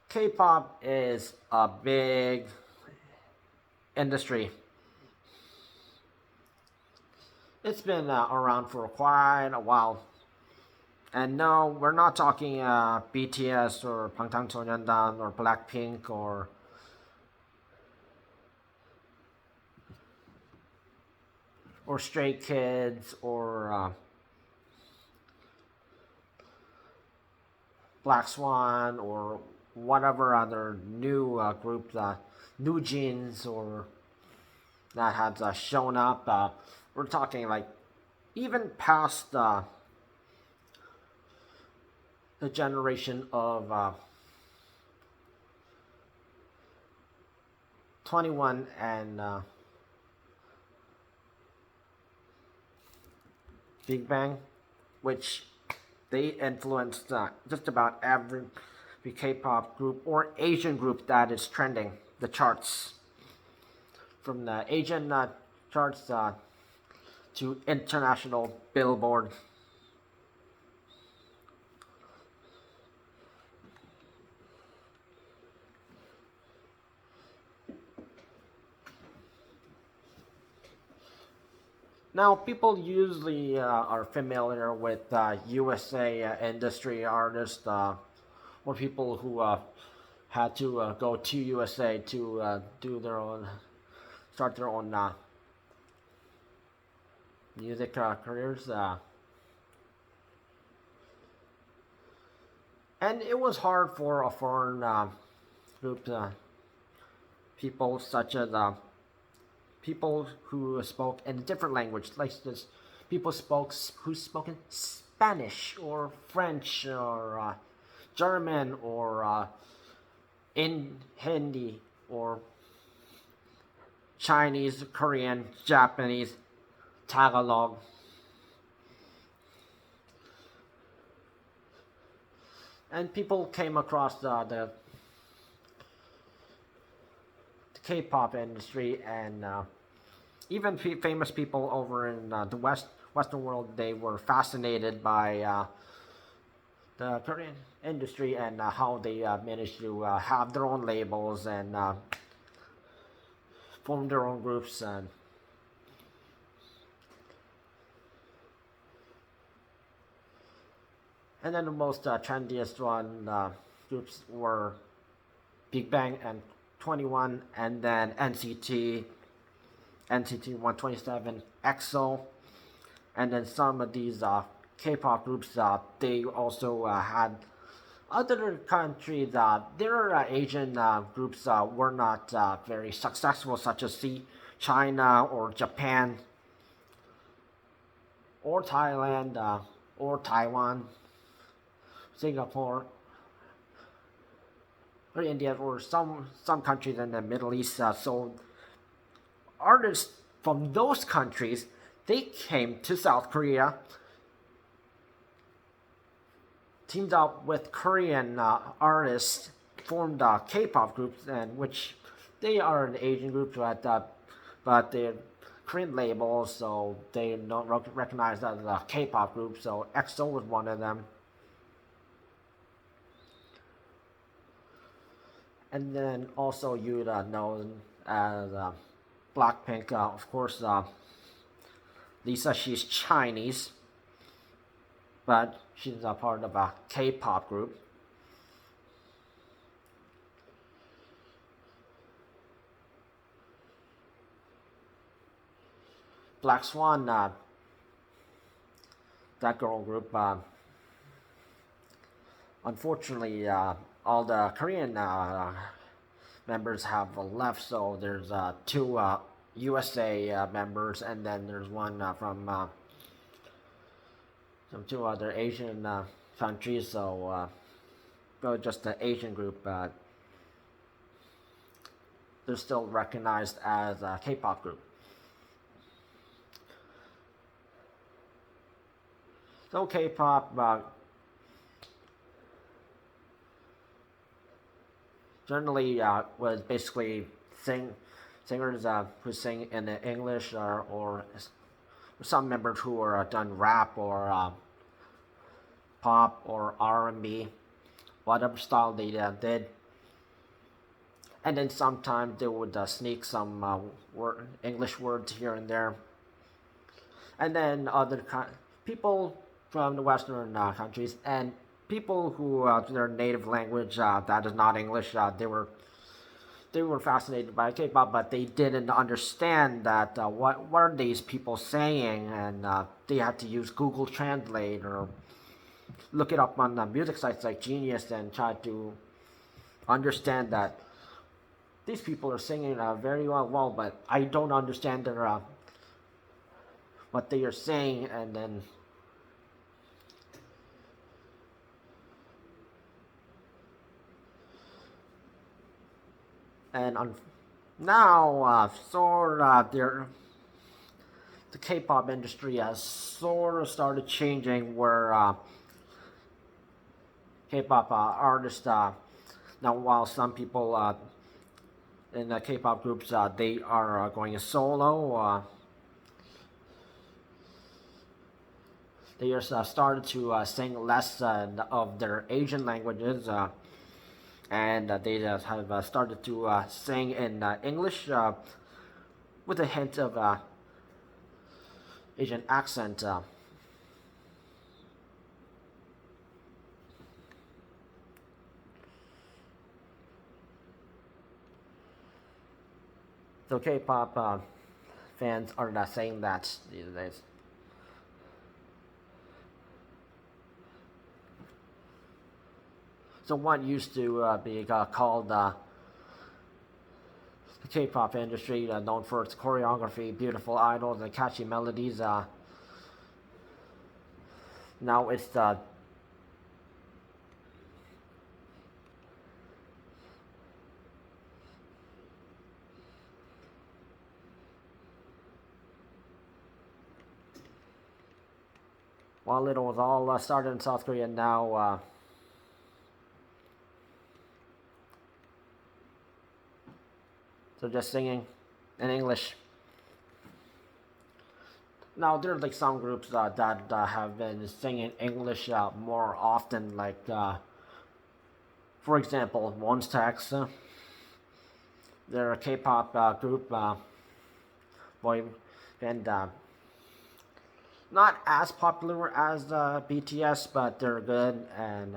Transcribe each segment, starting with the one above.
K-pop is a big industry. It's been around for quite a while. And no, we're not talking BTS or Bangtan or BLACKPINK or Stray Kids or BLACKSWAN or whatever other new group, New Jeans or that has shown up. We're talking like even past the generation of 21 and BIGBANG, which they influenced just about every K-pop group or Asian group that is trending the charts, from the Asian charts to international Billboard. Now, people usually are familiar with USA industry artists or people who had to go to USA to do their own, start their own music careers. And it was hard for a foreign group, people such as people who spoke in a different language, like this, people who spoke in Spanish or French or German or in Hindi or Chinese, Korean, Japanese, Tagalog. And people came across the K-pop industry, and even famous people over in the Western world, they were fascinated by the Korean industry and how they managed to have their own labels and form their own groups. And then the most trendiest one groups were Big Bang and 21, and then NCT 127, EXO, and then some of these K-pop groups. They also had other countries. Their Asian groups were not very successful, such as China or Japan or Thailand or Taiwan, Singapore, or India, or some countries in the Middle East. So artists from those countries, they came to South Korea, teamed up with Korean artists, formed K-pop groups, and which they are an Asian group, but they're Korean labels, so they don't recognize as a K-pop group. So EXO was one of them. And then also you'd know as BLACKPINK, of course. Lisa, she's Chinese, but she's a part of a K-pop group. BLACKSWAN, that girl group, unfortunately, all the Korean members have left, so there's two USA members, and then there's one from some two other Asian countries. So just the Asian group, they're still recognized as a K-pop group. So K-pop generally was basically singers who sing in English, or some members who are done rap or pop or R&B, whatever style they did. and then sometimes they would sneak some English words here and there, and then people from the Western countries and people who their native language that is not English, they were fascinated by K-pop, but they didn't understand that what are these people saying, and they had to use Google Translate or look it up on music sites like Genius and try to understand that these people are singing very well, but I don't understand their what they are saying, and then now the K-pop industry has sort of started changing, where K-pop artists now, while some people in the K-pop groups they are going solo, they are started to sing less of their Asian languages, and they have started to sing in English with a hint of Asian accent. So K-pop fans are not saying that these days. So what used to be called the K-pop industry, known for its choreography, beautiful idols, and catchy melodies, now it's while it was all started in South Korea, now they're just singing in English. Now there are like some groups that have been singing English more often, like for example, Monstax. They're a K-pop group, boy band, not as popular as BTS, but they're good, and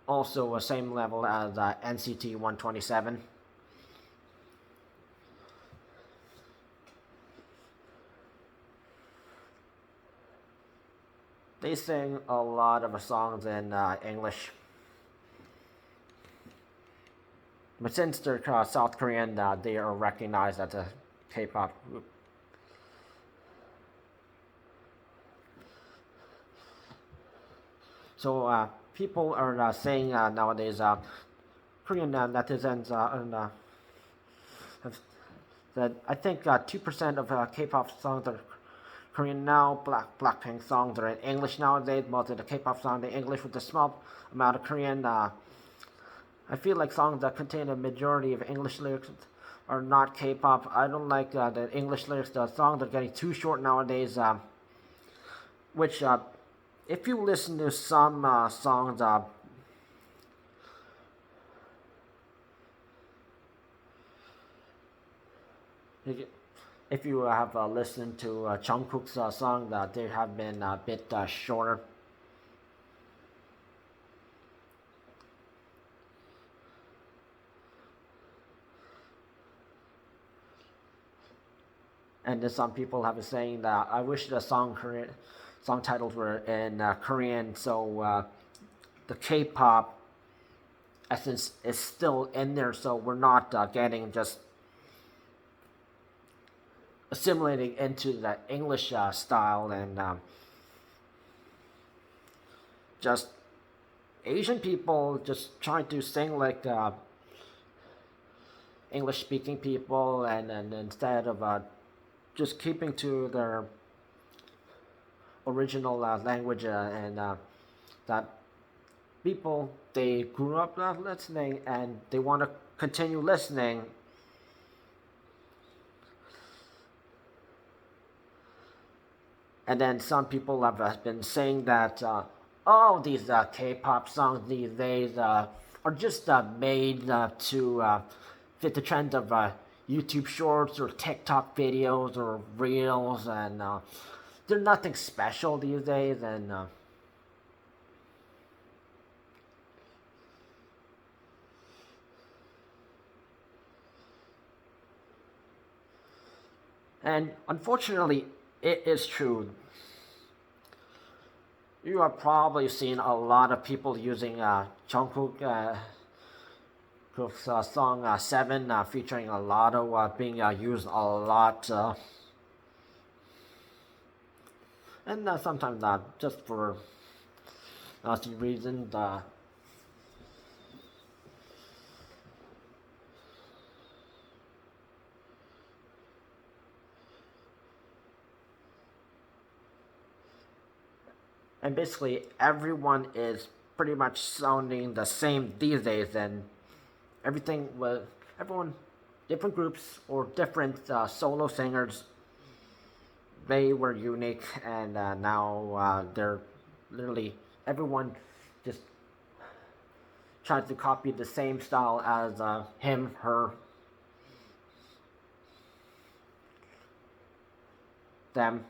also the same level as NCT 127. They sing a lot of songs in English. But since they're South Korean, they are recognized as a K-pop group. So people are saying nowadays, Korean netizens have said, I think 2% of K-pop songs are Korean now. BLACKPINK songs are in English nowadays. Most of the K-pop songs are in English with a small amount of Korean. I feel like songs that contain a majority of English lyrics are not K-pop. I don't like the English lyrics. The songs are getting too short nowadays, which if you listen to some songs, if you have listened to Jungkook's song, that they have been a bit shorter. And then some people have been saying that I wish the song titles were in Korean, so the K-pop essence is still in there, so we're not getting just assimilating into the English style, and just Asian people just trying to sing like English speaking people, and instead of just keeping to their original language, and that people, they grew up listening and they want to continue listening. And then some people have been saying that, oh, these K-pop songs these days are just made to fit the trend of YouTube shorts or TikTok videos or reels, and they're nothing special these days. And unfortunately, it is true. You have probably seen a lot of people using Jungkook song 7 featuring a lot of being used a lot. And sometimes just for nothing reason. And basically everyone is pretty much sounding the same these days, and everything was everyone, different groups or different solo singers, they were unique, and now they're literally everyone just tries to copy the same style as him, her, them.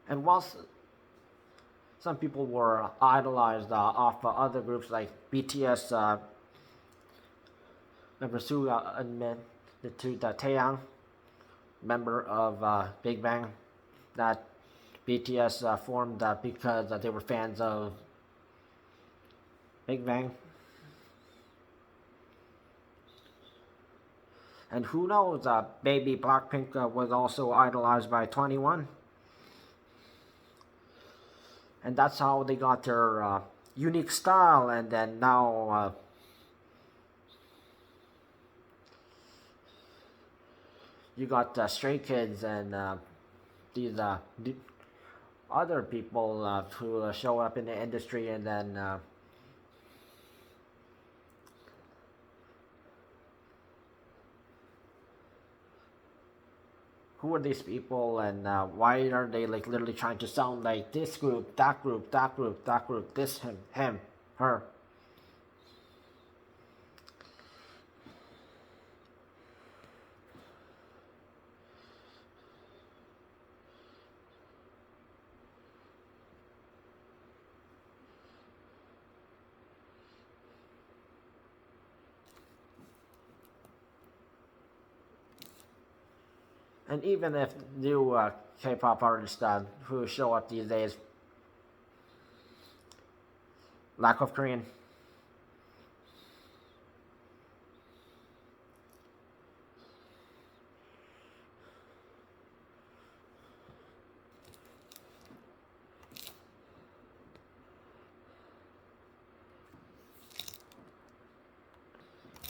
And whilst some people were idolized off other groups like BTS, member Su admitted to Taeyang, member of Big Bang, that BTS formed because they were fans of Big Bang. And who knows, baby BLACKPINK was also idolized by 21. And that's how they got their unique style, and then now you got Stray Kids and these other people who show up in the industry, and then who are these people, and why are they like literally trying to sound like this group, that group, that group, that group, this, him, her? And even if new K-pop artists who show up these days, lack of Korean,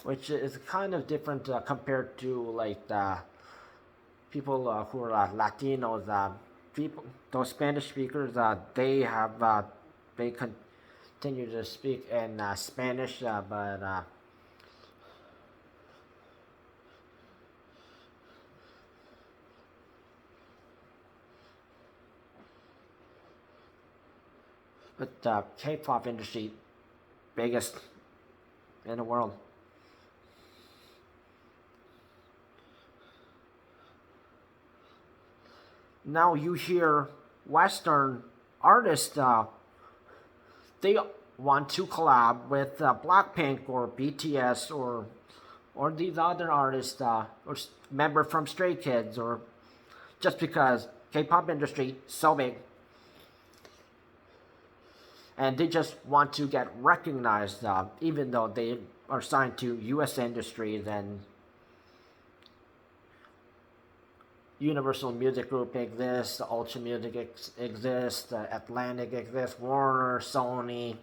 which is kind of different compared to like the people who are Latinos, people, those Spanish speakers, they have they continue to speak in Spanish, but K-pop industry, biggest in the world. Now you hear Western artists, they want to collab with Blackpink or BTS or these other artists or member from Stray Kids, or just because K-pop industry so big, and they just want to get recognized, even though they are signed to U.S. industries, and Universal Music Group exists, Ultra Music exists, Atlantic exists, Warner, Sony.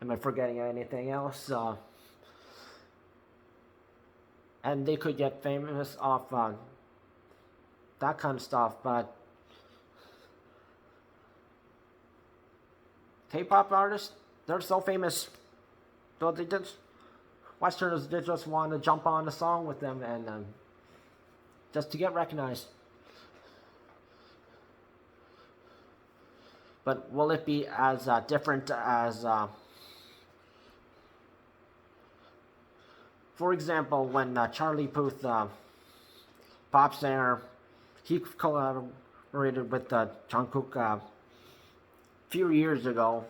Am I forgetting anything else? And they could get famous off that kind of stuff, but K-pop artists, they're so famous, so they just, Westerners, they just want to jump on a song with them and just to get recognized. But will it be as different as, for example, when Charlie Puth, pop singer, he collaborated with Jungkook a few years ago.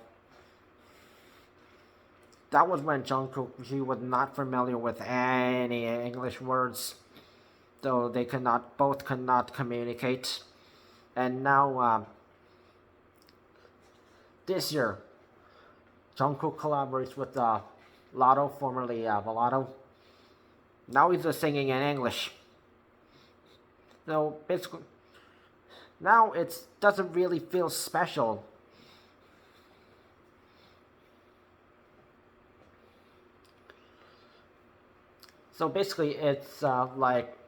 That was when Jungkook, he was not familiar with any English words, so they both could not communicate. And now, this year, Jungkook collaborates with Lotto, formerly Volato. Now he's just singing in English. So basically, now it doesn't really feel special. So basically, it's like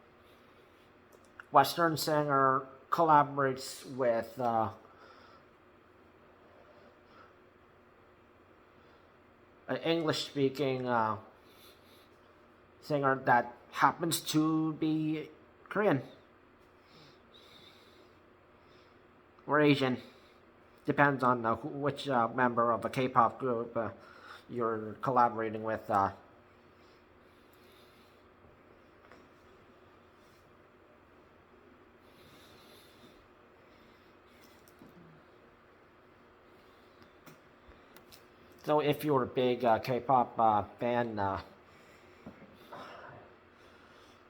Western singer collaborates with an English-speaking singer that happens to be Korean or Asian. Depends on which member of a K-pop group you're collaborating with. So if you're a big K-pop fan,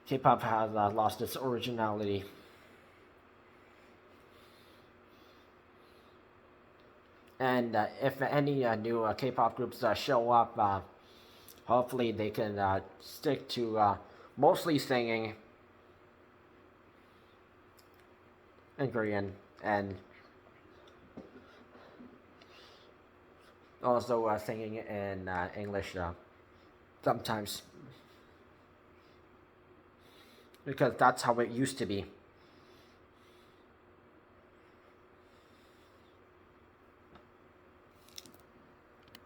K-pop has lost its originality. And if any new K-pop groups show up, hopefully they can stick to mostly singing in Korean and also singing in English sometimes, because that's how it used to be.